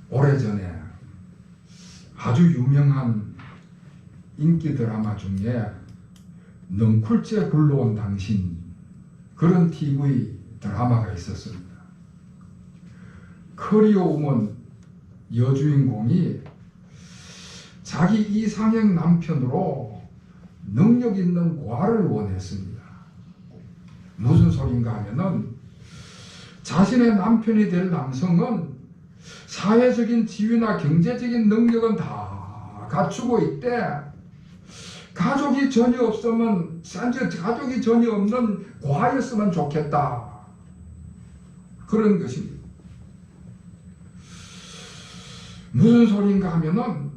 오래전에 아주 유명한 인기 드라마 중에 넝쿨째 굴러온 당신, 그런 TV 드라마가 있었습니다. 커리어우먼 여주인공이 자기 이상형 남편으로 능력 있는 고아를 원했습니다. 무슨 소린가 하면은 자신의 남편이 될 남성은 사회적인 지위나 경제적인 능력은 다 갖추고 있대. 가족이 전혀 없으면, 가족이 전혀 없는 고아였으면 좋겠다. 그런 것입니다. 무슨 소린가 하면은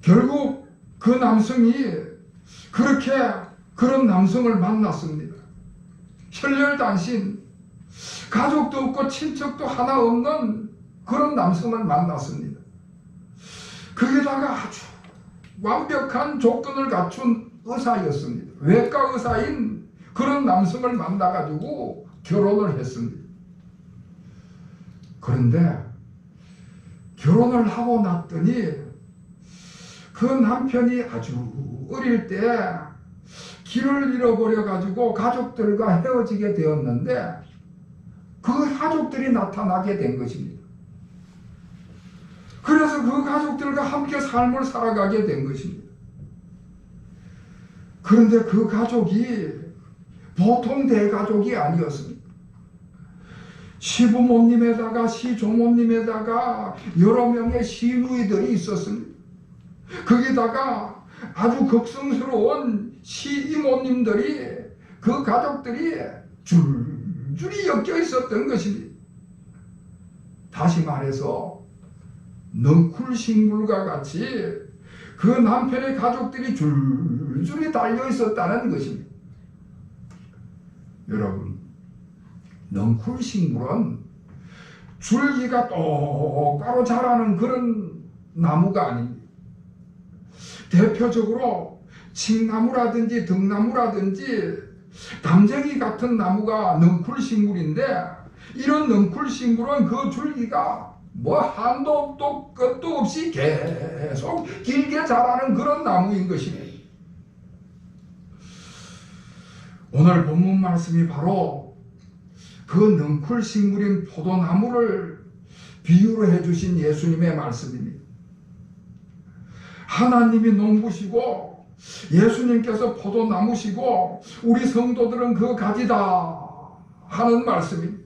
결국 그 남성이 그런 남성을 만났습니다. 혈혈단신, 가족도 없고 친척도 하나 없는 그런 남성을 만났습니다. 거기다가 아주 완벽한 조건을 갖춘 의사였습니다. 외과 의사인 그런 남성을 만나가지고 결혼을 했습니다. 그런데 결혼을 하고 났더니 그 남편이 아주 어릴 때 길을 잃어버려 가지고 가족들과 헤어지게 되었는데 그 가족들이 나타나게 된 것입니다. 그래서 그 가족들과 함께 삶을 살아가게 된 것입니다. 그런데 그 가족이 보통 대가족이 아니었습니다. 시부모님에다가 시조모님에다가 여러 명의 시누이들이 있었습니다. 거기다가 아주 극성스러운 시이모님들이, 그 가족들이 줄줄이 엮여 있었던 것입니다. 다시 말해서 넝쿨식물과 같이 그 남편의 가족들이 줄줄이 달려 있었다는 것입니다. 여러분, 넝쿨식물은 줄기가 똑바로 자라는 그런 나무가 아닙니다. 대표적으로 칡나무라든지 등나무라든지 담쟁이 같은 나무가 넝쿨식물인데, 이런 넝쿨식물은 그 줄기가 한도 없도 끝도 없이 계속 길게 자라는 그런 나무인 것입니다. 오늘 본문 말씀이 바로 그 넝쿨식물인 포도나무를 비유로 해주신 예수님의 말씀입니다. 하나님이 농부시고 예수님께서 포도나무시고 우리 성도들은 그 가지다 하는 말씀입니다.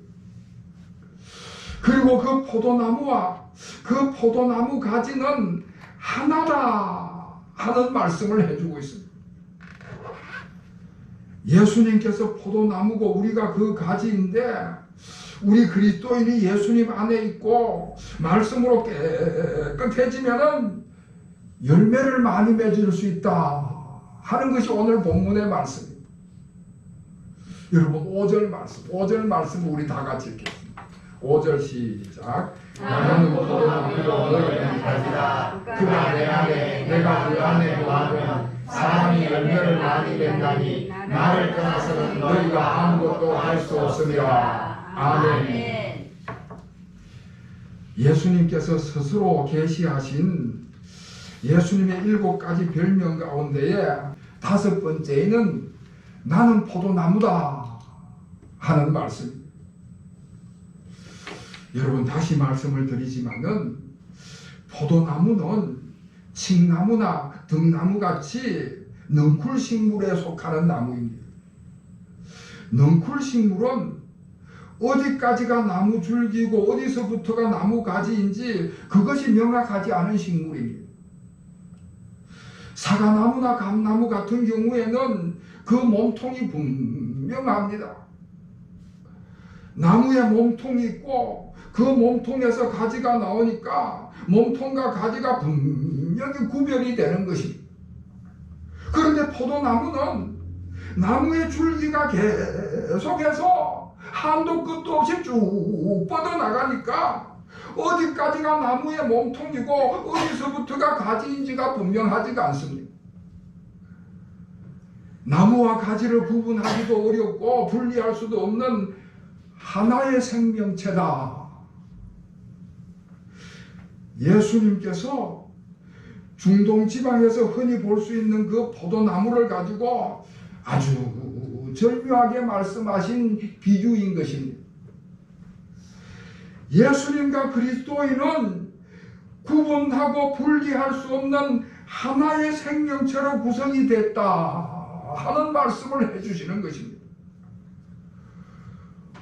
그리고 그 포도나무와 그 포도나무 가지는 하나다 하는 말씀을 해주고 있습니다. 예수님께서 포도나무고 우리가 그 가지인데, 우리 그리스도인이 예수님 안에 있고 말씀으로 깨끗해지면은 열매를 많이 맺을 수 있다 하는 것이 오늘 본문의 말씀입니다. 여러분, 5절 말씀 우리 다 같이 읽겠습니다. 5절 시작. 나는 포도나무 너를 가지라. 그가 내 안에 내가 그 안에 거하면 사람이 열매를 많이 낸다니 나를 떠나서는 너희가 아무것도 할 수 없으리라. 아멘. 예수님께서 스스로 계시하신 예수님의 7가지 별명 가운데에 5번째는 나는 포도나무다 하는 말씀입니다. 여러분, 다시 말씀을 드리지만은 포도나무는 칡나무나 등나무같이 넝쿨식물에 속하는 나무입니다. 넝쿨식물은 어디까지가 나무 줄기고 어디서부터가 나무 가지인지 그것이 명확하지 않은 식물입니다. 사과나무나 감나무 같은 경우에는 그 몸통이 분명합니다. 나무에 몸통이 있고 그 몸통에서 가지가 나오니까 몸통과 가지가 분명히 구별이 되는 것입니다. 그런데 포도나무는 나무의 줄기가 계속해서 한도 끝도 없이 쭉 뻗어나가니까 어디까지가 나무의 몸통이고 어디서부터가 가지인지가 분명하지가 않습니다. 나무와 가지를 구분하기도 어렵고 분리할 수도 없는 하나의 생명체다. 예수님께서 중동 지방에서 흔히 볼 수 있는 그 포도나무를 가지고 아주 절묘하게 말씀하신 비유인 것입니다. 예수님과 그리스도인은 구분하고 분리할 수 없는 하나의 생명체로 구성이 됐다 하는 말씀을 해주시는 것입니다.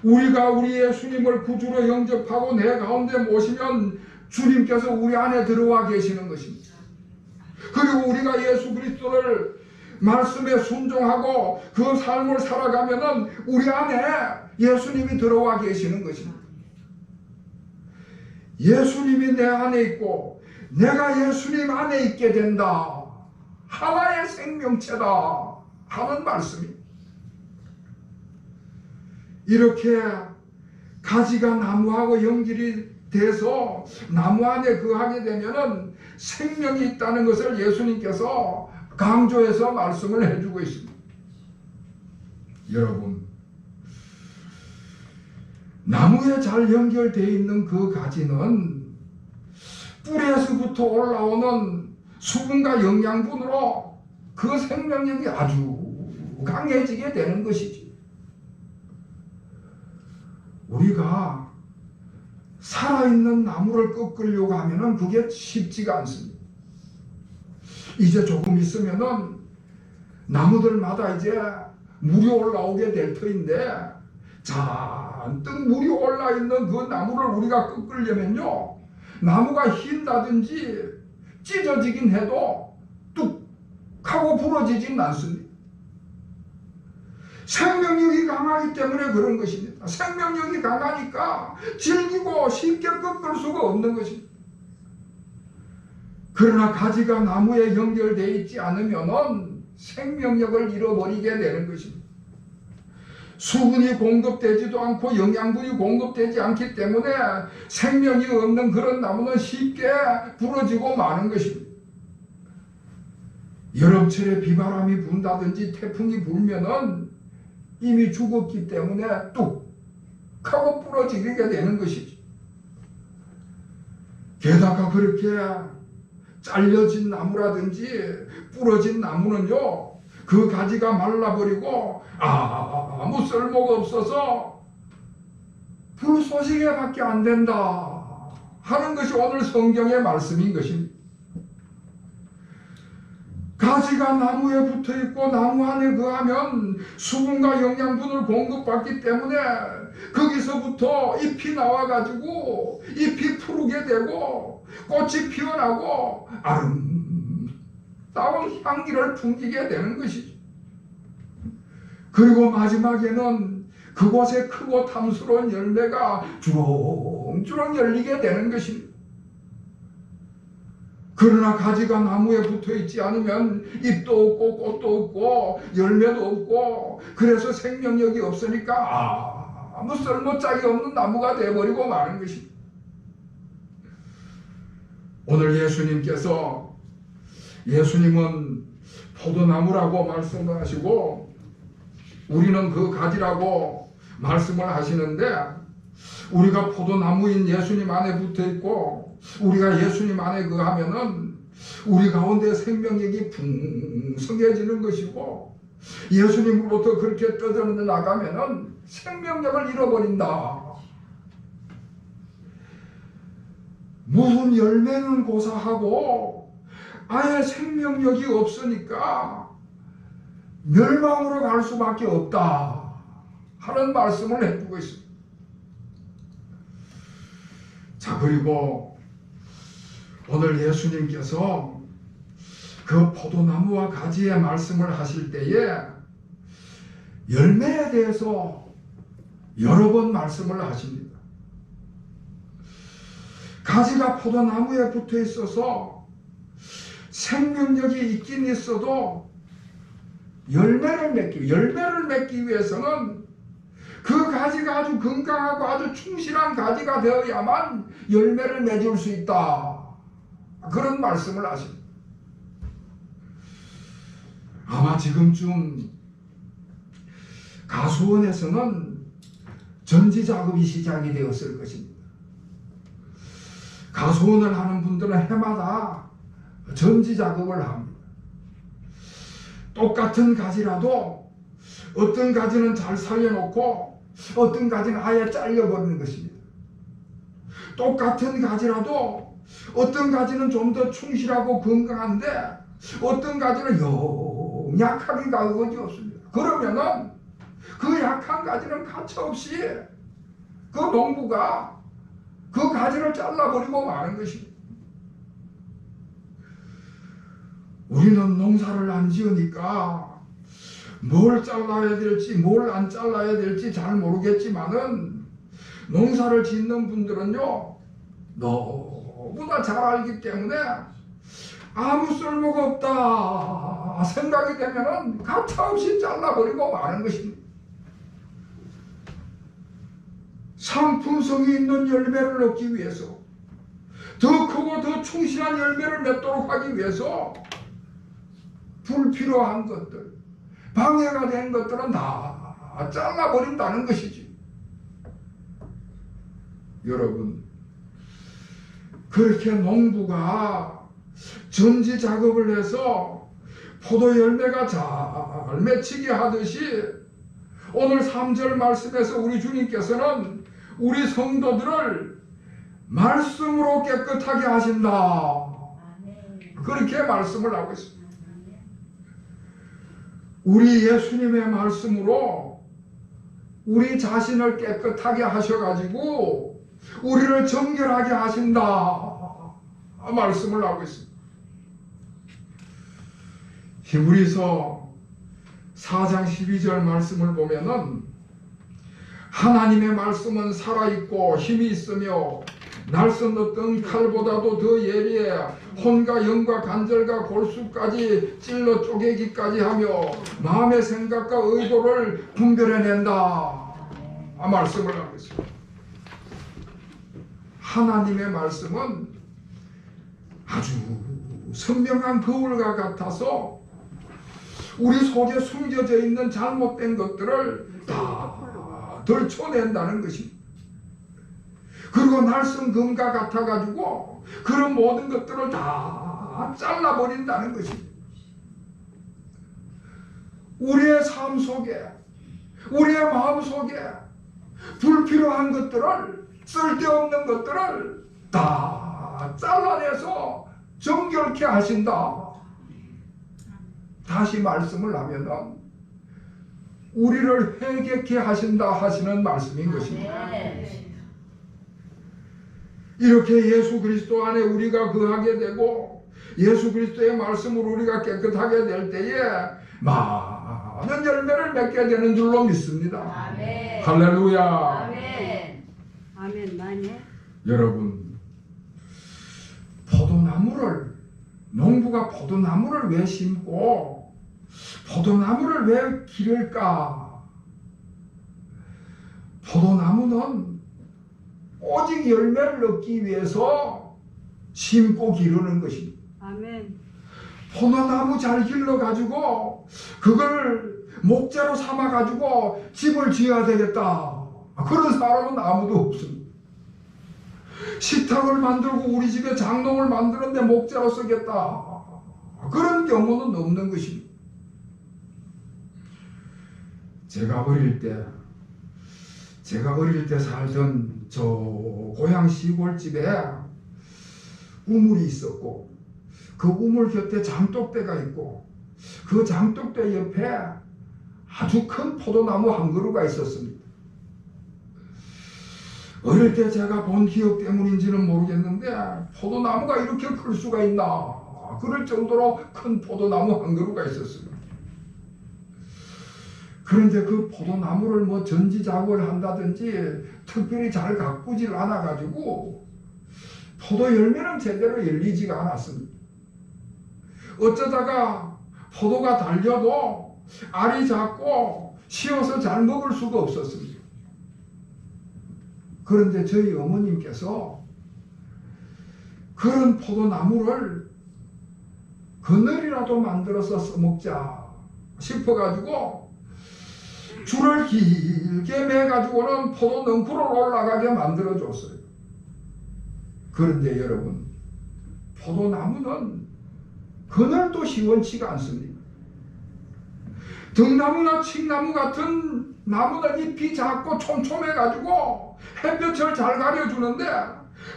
우리가 우리 예수님을 구주로 영접하고 내 가운데 모시면 주님께서 우리 안에 들어와 계시는 것입니다. 그리고 우리가 예수 그리스도를 말씀에 순종하고 그 삶을 살아가면은 우리 안에 예수님이 들어와 계시는 것입니다. 예수님이 내 안에 있고 내가 예수님 안에 있게 된다. 하나의 생명체다 하는 말씀입니다. 이렇게 가지가 나무하고 연결이 돼서 나무 안에 거하게 되면은 생명이 있다는 것을 예수님께서 강조해서 말씀을 해주고 있습니다. 여러분, 나무에 잘 연결되어 있는 그 가지는 뿌리에서부터 올라오는 수분과 영양분으로 그 생명력이 아주 강해지게 되는 것이지. 우리가 살아있는 나무를 꺾으려고 하면은 그게 쉽지가 않습니다. 이제 조금 있으면은 나무들마다 이제 물이 올라오게 될 터인데 잔뜩 물이 올라있는 그 나무를 우리가 꺾으려면요, 나무가 흰다든지 찢어지긴 해도 뚝 하고 부러지진 않습니다. 생명력이 강하기 때문에 그런 것입니다. 생명력이 강하니까 질기고 쉽게 꺾을 수가 없는 것입니다. 그러나 가지가 나무에 연결되어 있지 않으면 생명력을 잃어버리게 되는 것입니다. 수분이 공급되지도 않고 영양분이 공급되지 않기 때문에 생명이 없는 그런 나무는 쉽게 부러지고 마는 것입니다. 여름철에 비바람이 분다든지 태풍이 불면은 이미 죽었기 때문에 뚝 하고 부러지게 되는 것이죠. 게다가 그렇게 잘려진 나무라든지 부러진 나무는요, 그 가지가 말라버리고 아무 쓸모가 없어서 불쏘시개 밖에 안 된다 하는 것이 오늘 성경의 말씀인 것입니다. 가지가 나무에 붙어있고 나무 안에 거하면 수분과 영양분을 공급받기 때문에 거기서부터 잎이 나와가지고 잎이 푸르게 되고 꽃이 피어나고 아름다운 향기를 풍기게 되는 것이죠. 그리고 마지막에는 그곳에 크고 탐스러운 열매가 주렁주렁 열리게 되는 것입니다. 그러나 가지가 나무에 붙어있지 않으면 잎도 없고 꽃도 없고 열매도 없고 그래서 생명력이 없으니까 아무 쓸모짝이 없는 나무가 되어버리고 마는 것입니다. 오늘 예수님은 포도나무라고 말씀을 하시고 우리는 그 가지라고 말씀을 하시는데, 우리가 포도나무인 예수님 안에 붙어있고 우리가 예수님 안에 거하면은 우리 가운데 생명력이 풍성해지는 것이고, 예수님으로부터 그렇게 떠들어 나가면은 생명력을 잃어버린다. 무슨 열매는 고사하고 아예 생명력이 없으니까 멸망으로 갈 수밖에 없다 하는 말씀을 해주고 있습니다. 자, 그리고 오늘 예수님께서 그 포도나무와 가지의 말씀을 하실 때에 열매에 대해서 여러 번 말씀을 하십니다. 가지가 포도나무에 붙어 있어서 생명력이 있긴 있어도 열매를 맺기 위해서는 그 가지가 아주 건강하고 아주 충실한 가지가 되어야만 열매를 맺을 수 있다. 그런 말씀을 하십니다. 아마 지금쯤 가수원에서는 전지 작업이 시작이 되었을 것입니다. 가수원을 하는 분들은 해마다 전지 작업을 합니다. 똑같은 가지라도 어떤 가지는 잘 살려놓고 어떤 가지는 아예 잘려버리는 것입니다. 똑같은 가지라도 어떤 가지는 좀 더 충실하고 건강한데 어떤 가지는 약하게 가거지 없습니다. 그러면은 그 약한 가지는 가차없이 그 농부가 그 가지를 잘라버리고 마는 것입니다. 우리는 농사를 안 지으니까 뭘 잘라야 될지 뭘 안 잘라야 될지 잘 모르겠지만은 농사를 짓는 분들은요 너무나 잘 알기 때문에 아무 쓸모가 없다 생각이 되면은 가차없이 잘라버리고 마는 것입니다. 상품성이 있는 열매를 얻기 위해서 더 크고 더 충실한 열매를 맺도록 하기 위해서 불필요한 것들, 방해가 된 것들은 다 잘라버린다는 것이지. 여러분, 그렇게 농부가 전지 작업을 해서 포도 열매가 잘 맺히게 하듯이 오늘 3절 말씀에서 우리 주님께서는 우리 성도들을 말씀으로 깨끗하게 하신다. 그렇게 말씀을 하고 있습니다. 우리 예수님의 말씀으로 우리 자신을 깨끗하게 하셔가지고 우리를 정결하게 하신다 말씀을 하고 있습니다. 히브리서 4장 12절 말씀을 보면은 하나님의 말씀은 살아있고 힘이 있으며 날선 어떤 칼보다도 더 예리해 혼과 영과 관절과 골수까지 찔러 쪼개기까지 하며 마음의 생각과 의도를 분별해낸다 말씀을 하고 있습니다. 하나님의 말씀은 아주 선명한 거울과 같아서 우리 속에 숨겨져 있는 잘못된 것들을 다 들춰낸다는 것입니다. 그리고 날선 금과 같아가지고 그런 모든 것들을 다 잘라버린다는 것입니다. 우리의 삶 속에 우리의 마음 속에 불필요한 것들을 쓸데없는 것들을 다 잘라내서 정결케 하신다. 다시 말씀을 하면은 우리를 회개케 하신다 하시는 말씀인 것입니다. 이렇게 예수 그리스도 안에 우리가 거하게 되고 예수 그리스도의 말씀으로 우리가 깨끗하게 될 때에 많은 열매를 맺게 되는 줄로 믿습니다. 아멘. 할렐루야. 아멘. 아멘. 많이. 여러분, 농부가 포도나무를 왜 심고 포도나무를 왜 기를까? 포도나무는 오직 열매를 얻기 위해서 심고 기르는 것입니다. 아멘. 포도나무 잘 길러가지고 그걸 목재로 삼아가지고 집을 지어야 되겠다. 그런 사람은 아무도 없습니다. 식탁을 만들고 우리 집에 장롱을 만드는데 목재로 쓰겠다. 그런 경우는 없는 것입니다. 제가 어릴 때 살던 저 고향 시골집에 우물이 있었고 그 우물 곁에 장독대가 있고 그 장독대 옆에 아주 큰 포도나무 한 그루가 있었습니다. 어릴 때 제가 본 기억 때문인지는 모르겠는데 포도나무가 이렇게 클 수가 있나 그럴 정도로 큰 포도나무 한 그루가 있었습니다. 그런데 그 포도나무를 뭐 전지 작업을 한다든지 특별히 잘 가꾸질 않아 가지고 포도 열매는 제대로 열리지가 않았습니다. 어쩌다가 포도가 달려도 알이 작고 씌어서 잘 먹을 수가 없었습니다. 그런데 저희 어머님께서 그런 포도나무를 그늘이라도 만들어서 써먹자 싶어가지고 줄을 길게 매가지고는 포도 넝쿨을 올라가게 만들어줬어요. 그런데 여러분, 포도나무는 그늘도 시원치가 않습니다. 등나무나 칡나무 같은 나무는 잎이 작고 촘촘해가지고 햇볕을 잘 가려주는데,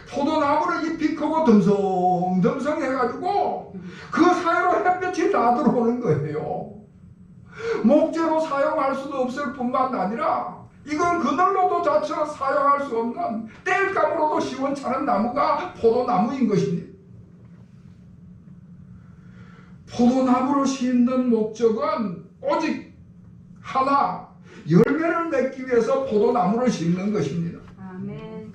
포도나무는 잎이 크고 듬성듬성해가지고 그 사이로 햇볕이 다 들어오는 거예요. 목재로 사용할 수도 없을 뿐만 아니라 이건 그늘로도 자체로 사용할 수 없는 땔감으로도 시원찮은 나무가 포도나무인 것입니다. 포도나무로 심는 목적은 오직 하나, 열매를 맺기 위해서 포도나무를 심는 것입니다. 아멘.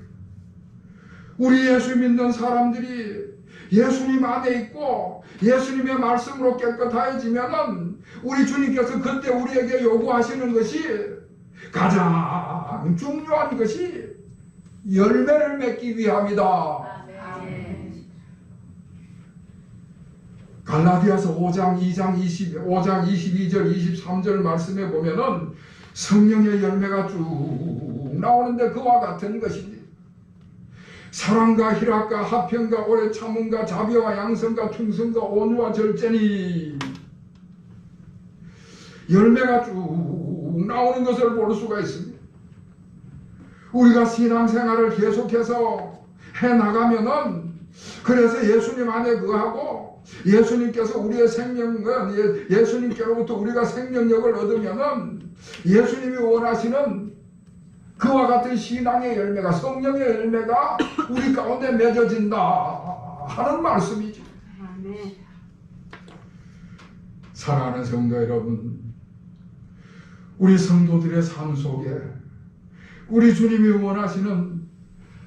우리 예수 믿는 사람들이 예수님 안에 있고 예수님의 말씀으로 깨끗해지면은 우리 주님께서 그때 우리에게 요구하시는 것이, 가장 중요한 것이 열매를 맺기 위함이다. 아멘. 갈라디아서 5장 22절 23절 말씀에 보면은 성령의 열매가 쭉 나오는데 그와 같은 것입니다. 사랑과 희락과 화평과 오래 참음과 자비와 양성과 충성과 온유와 절제니, 열매가 쭉 나오는 것을 볼 수가 있습니다. 우리가 신앙생활을 계속해서 해나가면은, 그래서 예수님 안에 거하고 예수님께서 우리의 생명은, 예수님께로부터 우리가 생명력을 얻으면은 예수님이 원하시는 그와 같은 신앙의 열매가, 성령의 열매가 우리 가운데 맺어진다 하는 말씀이죠. 아멘. 사랑하는 성도 여러분, 우리 성도들의 삶 속에 우리 주님이 원하시는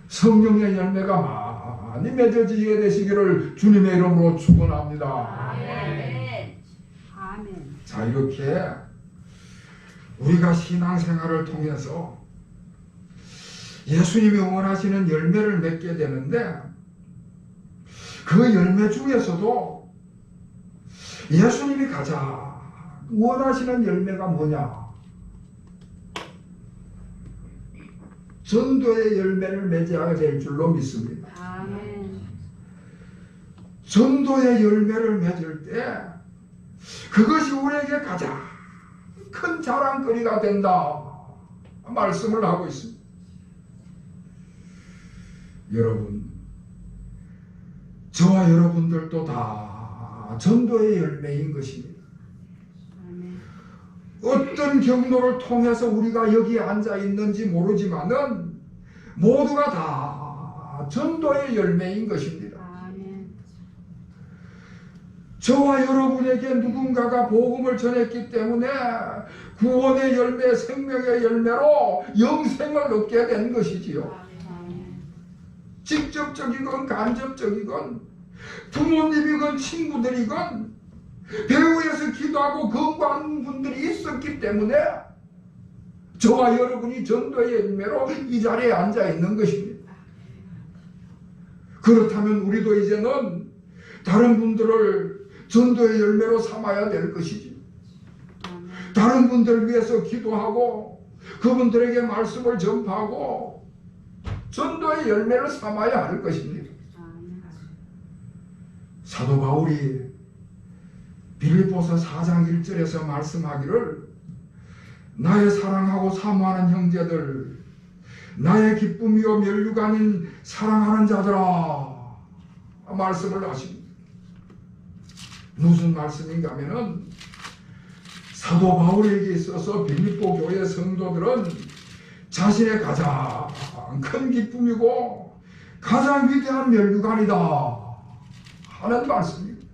성령의 열매가 많이 맺어지게 되시기를 주님의 이름으로 축원합니다. 아멘. 아멘. 자, 이렇게 우리가 신앙생활을 통해서 예수님이 원하시는 열매를 맺게 되는데, 그 열매 중에서도 예수님이 가장 원하시는 열매가 뭐냐? 전도의 열매를 맺어야 될 줄로 믿습니다. 아멘. 전도의 열매를 맺을 때 그것이 우리에게 가장 큰 자랑거리가 된다 말씀을 하고 있습니다. 여러분, 저와 여러분들도 다 전도의 열매인 것입니다. 아멘. 어떤 경로를 통해서 우리가 여기에 앉아 있는지 모르지만은 모두가 다 전도의 열매인 것입니다. 아멘. 저와 여러분에게 누군가가 복음을 전했기 때문에 구원의 열매, 생명의 열매로 영생을 얻게 된 것이지요. 직접적이건 간접적이건, 부모님이건 친구들이건, 배후에서 기도하고 건강한 분들이 있었기 때문에 저와 여러분이 전도의 열매로 이 자리에 앉아 있는 것입니다. 그렇다면 우리도 이제는 다른 분들을 전도의 열매로 삼아야 될 것이지. 다른 분들 위해서 기도하고 그분들에게 말씀을 전파하고 전도의 열매를 삼아야 할 것입니다. 사도 바울이 빌립보서 4장 1절에서 말씀하기를, 나의 사랑하고 사모하는 형제들, 나의 기쁨이요 멸류가 아닌 사랑하는 자들아 말씀을 하십니다. 무슨 말씀인가 하면은, 사도 바울에게 있어서 빌립보 교회 성도들은 자신의 가장 큰 기쁨이고 가장 위대한 멸류관이다 하는 말씀입니다.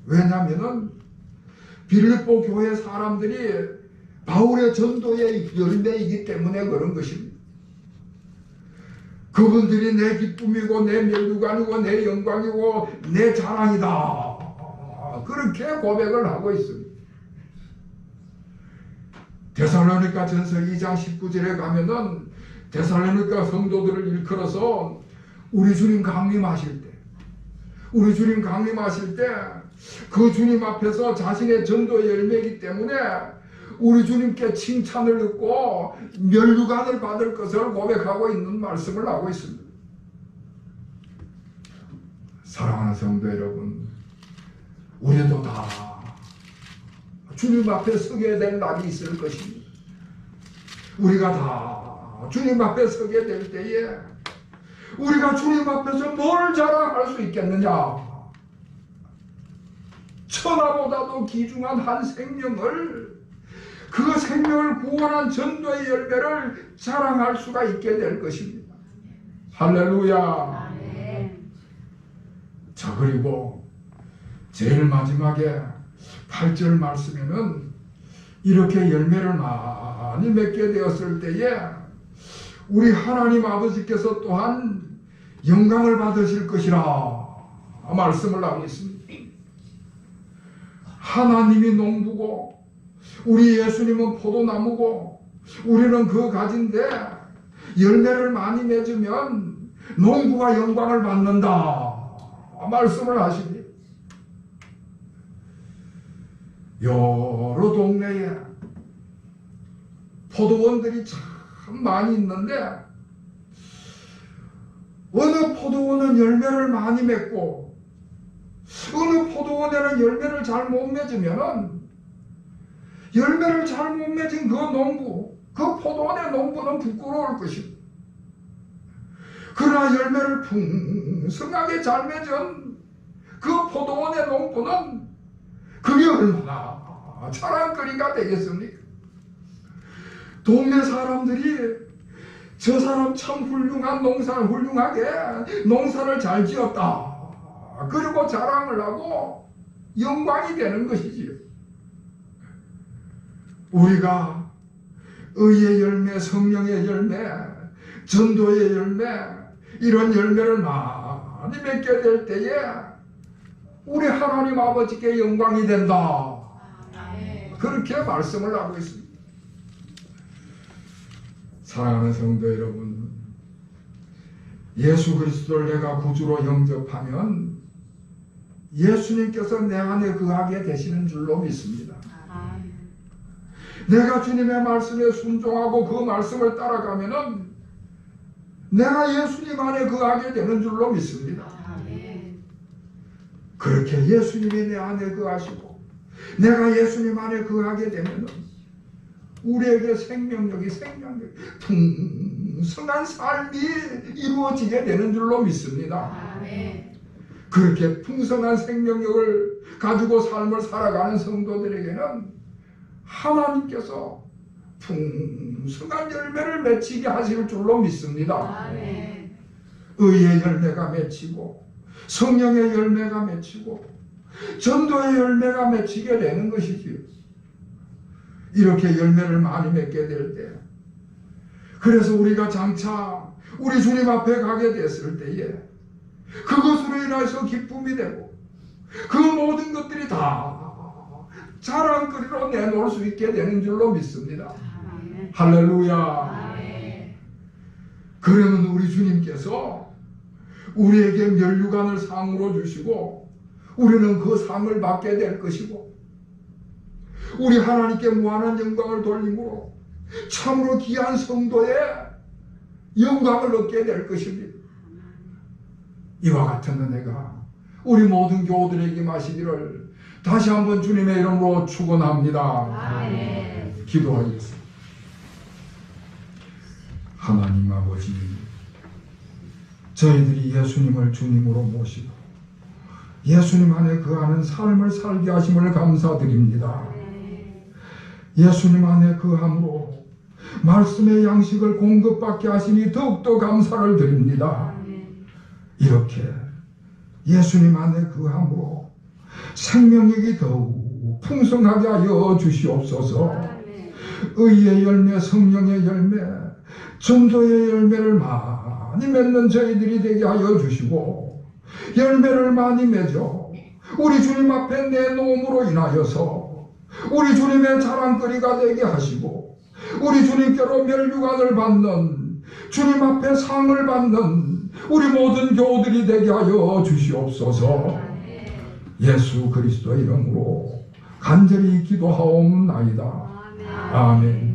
왜냐하면 빌립보 교회 사람들이 바울의 전도의 열매이기 때문에 그런 것입니다. 그분들이 내 기쁨이고 내 멸류관이고 내 영광이고 내 자랑이다, 그렇게 고백을 하고 있습니다. 데살로니가 전서 2장 19절에 가면은 데살로니가 성도들을 일컬어서 우리 주님 강림하실 때 그 주님 앞에서 자신의 전도의 열매이기 때문에 우리 주님께 칭찬을 듣고 면류관을 받을 것을 고백하고 있는 말씀을 하고 있습니다. 사랑하는 성도 여러분, 우리도 다 주님 앞에 서게 될 날이 있을 것입니다. 우리가 다 주님 앞에 서게 될 때에 우리가 주님 앞에서 뭘 자랑할 수 있겠느냐? 천하보다도 귀중한 한 생명을, 그 생명을 구원한 전도의 열매를 자랑할 수가 있게 될 것입니다. 할렐루야. 아멘. 자, 그리고 제일 마지막에 8절 말씀에는 이렇게 열매를 많이 맺게 되었을 때에 우리 하나님 아버지께서 또한 영광을 받으실 것이라 말씀을 하고 있습니다. 하나님이 농부고 우리 예수님은 포도나무고 우리는 그 가지인데 열매를 많이 맺으면 농부가 영광을 받는다 말씀을 하십니다. 여러 동네에 포도원들이 참 많이 있는데 어느 포도원은 열매를 많이 맺고 어느 포도원에는 열매를 잘 못 맺으면 열매를 잘 못 맺은 그 농부, 그 포도원의 농부는 부끄러울 것입니다. 그러나 열매를 풍성하게 잘 맺은 그 포도원의 농부는 그게 얼마나 자랑거리가 되겠습니까? 동네 사람들이 저 사람 참 훌륭하게 농사를 잘 지었다. 그리고 자랑을 하고 영광이 되는 것이지요. 우리가 의의 열매, 성령의 열매, 전도의 열매, 이런 열매를 많이 맺게 될 때에 우리 하나님 아버지께 영광이 된다. 그렇게 말씀을 하고 있습니다. 사랑하는 성도 여러분, 예수 그리스도를 내가 구주로 영접하면 예수님께서 내 안에 거하게 되시는 줄로 믿습니다. 내가 주님의 말씀에 순종하고 그 말씀을 따라가면은 내가 예수님 안에 거하게 되는 줄로 믿습니다. 그렇게 예수님이 내 안에 거하시고 내가 예수님 안에 거하게 되면은 우리에게 생명력이 풍성한 삶이 이루어지게 되는 줄로 믿습니다. 그렇게 풍성한 생명력을 가지고 삶을 살아가는 성도들에게는 하나님께서 풍성한 열매를 맺히게 하실 줄로 믿습니다. 의의 열매가 맺히고 성령의 열매가 맺히고 전도의 열매가 맺히게 되는 것이지요. 이렇게 열매를 많이 맺게 될 때, 그래서 우리가 장차 우리 주님 앞에 가게 됐을 때에 그것으로 인해서 기쁨이 되고 그 모든 것들이 다 자랑거리로 내놓을 수 있게 되는 줄로 믿습니다. 할렐루야. 그러면 우리 주님께서 우리에게 면류관을 상으로 주시고 우리는 그 상을 받게 될 것이고 우리 하나님께 무한한 영광을 돌림으로 참으로 귀한 성도의 영광을 얻게 될 것입니다. 이와 같은 은혜가 우리 모든 교우들에게 마시기를 다시 한번 주님의 이름으로 축원합니다. 기도하겠습니다. 하나님 아버지, 저희들이 예수님을 주님으로 모시고 예수님 안에 거하는 삶을 살게 하심을 감사드립니다. 예수님 안에 거함으로 말씀의 양식을 공급받게 하시니 더욱더 감사를 드립니다. 이렇게 예수님 안에 거함으로 생명력이 더욱 풍성하게 하여 주시옵소서. 의의 열매, 성령의 열매, 전도의 열매를 많이 맺는 저희들이 되게 하여 주시고 열매를 많이 맺어 우리 주님 앞에 내놓음으로 인하여서 우리 주님의 자랑거리가 되게 하시고 우리 주님께로 면류관을 받는 주님 앞에 상을 받는 우리 모든 교우들이 되게 하여 주시옵소서. 예수 그리스도 이름으로 간절히 기도하옵나이다. 아멘.